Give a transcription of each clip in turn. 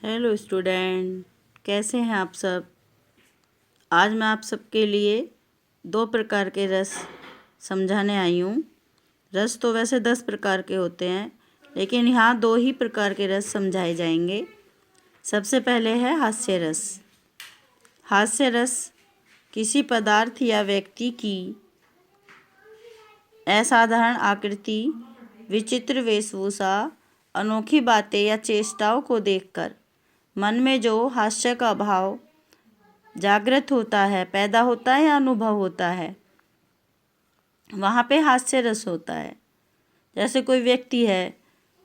Hello student, कैसे हैं आप सब। आज मैं आप सबके लिए 2 प्रकार के रस समझाने आई हूँ। रस तो वैसे 10 प्रकार के होते हैं, लेकिन यहाँ 2 ही प्रकार के रस समझाए जाएंगे। सबसे पहले है हास्य रस। हास्य रस किसी पदार्थ या व्यक्ति की असाधारण आकृति, विचित्र वेशभूषा, अनोखी बातें या चेष्टाओं को देखकर मन में जो हास्य का भाव जागृत होता है, पैदा होता है या अनुभव होता है, वहाँ पे हास्य रस होता है। जैसे कोई व्यक्ति है,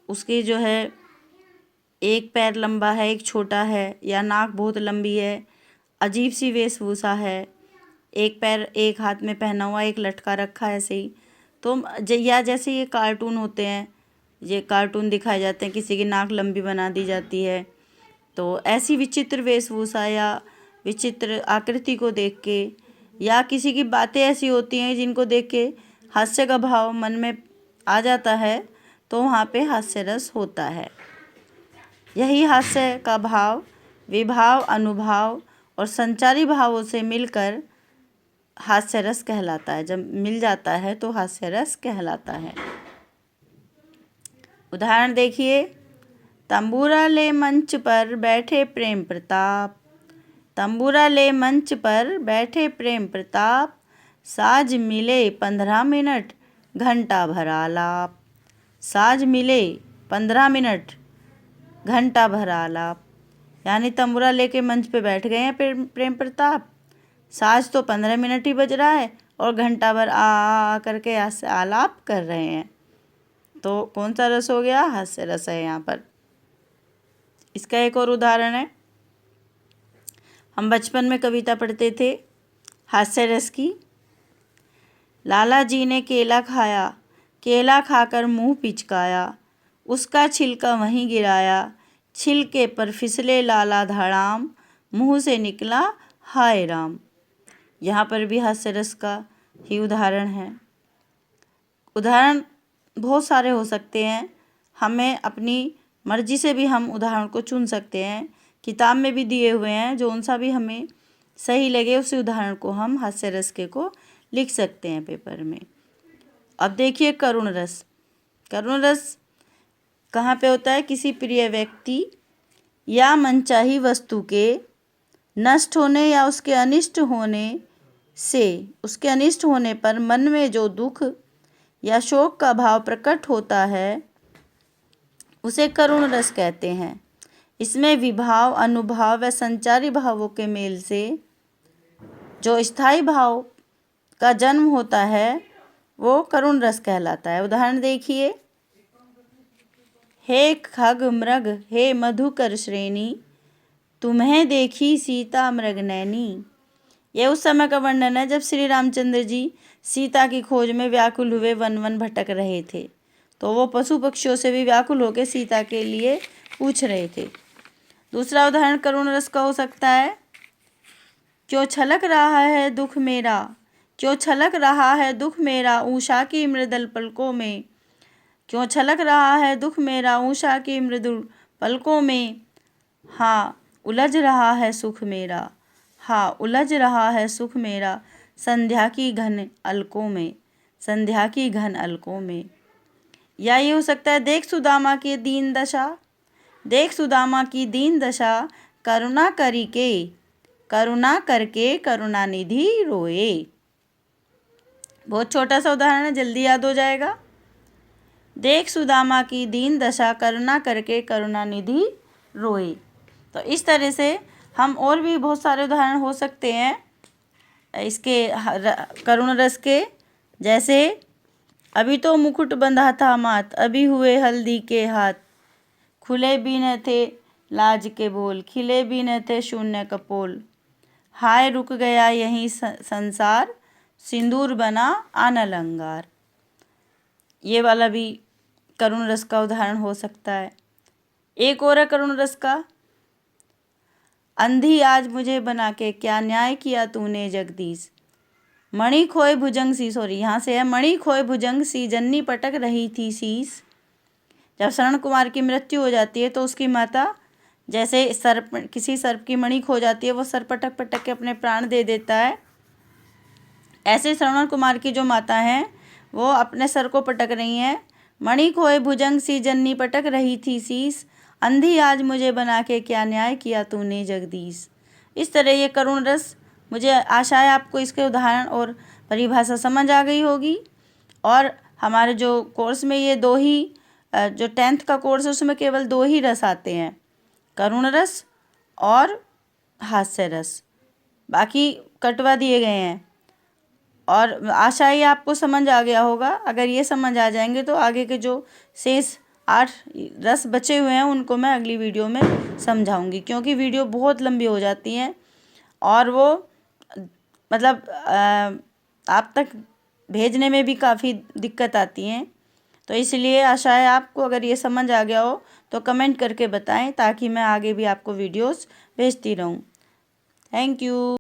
उसकी जो है एक पैर लंबा है, एक छोटा है, या नाक बहुत लंबी है, अजीब सी वेशभूषा है, एक पैर एक हाथ में पहना हुआ, एक लटका रखा है, ऐसे ही। तो या जैसे ये कार्टून होते हैं, ये कार्टून दिखाए जाते हैं, किसी की नाक लंबी बना दी जाती है। तो ऐसी विचित्र वेशभूषा या विचित्र आकृति को देख के, या किसी की बातें ऐसी होती हैं जिनको देख के हास्य का भाव मन में आ जाता है, तो वहाँ पे हास्य रस होता है। यही हास्य का भाव विभाव, अनुभाव और संचारी भावों से मिलकर हास्य रस कहलाता है। जब मिल जाता है तो हास्य रस कहलाता है। उदाहरण देखिए। तंबूरा ले मंच पर बैठे प्रेम प्रताप। तंबूरा ले मंच पर बैठे प्रेम प्रताप, साज मिले 15 मिनट घंटा भर आलाप। साज मिले 15 मिनट घंटा भर आलाप, यानी तंबूरा लेके मंच पे बैठ गए हैं प्रेम प्रताप। साज तो 15 मिनट ही बज रहा है और घंटा भर आ करके आलाप कर रहे हैं। तो कौन सा रस हो गया? हास्य रस है यहाँ पर। इसका एक और उदाहरण है। हम बचपन में कविता पढ़ते थे हास्य रस की। लाला जी ने केला खाया, केला खाकर मुंह पिचकाया, उसका छिलका वहीं गिराया, छिलके पर फिसले लाला धड़ाम, मुंह से निकला हाय राम। यहाँ पर भी हास्य रस का ही उदाहरण है। उदाहरण बहुत सारे हो सकते हैं। हमें अपनी मर्जी से भी हम उदाहरण को चुन सकते हैं। किताब में भी दिए हुए हैं, जो उनसा भी हमें सही लगे उसी उदाहरण को हम हास्य रस के को लिख सकते हैं पेपर में। अब देखिए करुण रस। करुण रस कहाँ पे होता है? किसी प्रिय व्यक्ति या मनचाही वस्तु के नष्ट होने या उसके अनिष्ट होने पर मन में जो दुख या शोक का भाव प्रकट होता है, उसे करुण रस कहते हैं। इसमें विभाव, अनुभाव व संचारी भावों के मेल से जो स्थायी भाव का जन्म होता है, वो करुण रस कहलाता है। उदाहरण देखिए। हे खग मृग, हे मधुकर श्रेणी, तुम्हें देखी सीता मृगनैनी। यह उस समय का वर्णन है जब श्री रामचंद्र जी सीता की खोज में व्याकुल हुए वन वन भटक रहे थे। तो वो पशु पक्षियों से भी व्याकुल होकर सीता के लिए पूछ रहे थे। दूसरा उदाहरण करुण रस का हो सकता है। क्यों छलक रहा है दुख मेरा, क्यों छलक रहा है दुख मेरा उषा की मृदुल पलकों में। क्यों छलक रहा है दुख मेरा उषा की मृदुल पलकों में। हाँ उलझ रहा है सुख मेरा, हाँ उलझ रहा है सुख मेरा, संध्या की घन अलकों में, संध्या की घन अलकों में। या ये हो सकता है। देख सुदामा की दीन दशा, देख सुदामा की दीन दशा, करुणा करके करुणानिधि रोए। बहुत छोटा सा उदाहरण है, जल्दी याद हो जाएगा। देख सुदामा की दीन दशा, करुणा करके करुणानिधि रोए। तो इस तरह से हम और भी बहुत सारे उदाहरण हो सकते हैं इसके करुण रस के। जैसे अभी तो मुकुट बंधा था मात, अभी हुए हल्दी के हाथ, खुले भी न थे लाज के बोल, खिले भी न थे शून्य कपोल, हाय रुक गया यहीं संसार, सिंदूर बना आनल अंगार। ये वाला भी करुण रस का उदाहरण हो सकता है। एक और है करुण रस का। अंधी आज मुझे बना के क्या न्याय किया तूने जगदीश, मणि खोए भुजंग सी, यहाँ से है, मणि खोए भुजंग सी जन्नी पटक रही थी शीस। जब शरण कुमार की मृत्यु हो जाती है तो उसकी माता जैसे सर्प, किसी सर्प की मणि खो जाती है, वो सर पटक पटक के अपने प्राण दे देता है, ऐसे श्रवण कुमार की जो माता हैं वो अपने सर को पटक रही हैं। मणि खोए भुजंग सी जननी पटक रही थी शीस, अंधी आज मुझे बना के क्या न्याय किया तूने जगदीश। इस तरह ये करुण रस, मुझे आशा है आपको इसके उदाहरण और परिभाषा समझ आ गई होगी। और हमारे जो कोर्स में ये दो ही, जो 10th का कोर्स है उसमें केवल 2 ही रस आते हैं, करुण रस और हास्य रस, बाकी कटवा दिए गए हैं। और आशा है आपको समझ आ गया होगा। अगर ये समझ आ जाएंगे तो आगे के जो शेष 8 रस बचे हुए हैं उनको मैं अगली वीडियो में समझाऊंगी, क्योंकि वीडियो बहुत लंबी हो जाती हैं और वो मतलब आप तक भेजने में भी काफ़ी दिक्कत आती हैं। तो इसलिए आशा है आपको अगर ये समझ आ गया हो तो कमेंट करके बताएं, ताकि मैं आगे भी आपको वीडियोस भेजती रहूं। Thank you.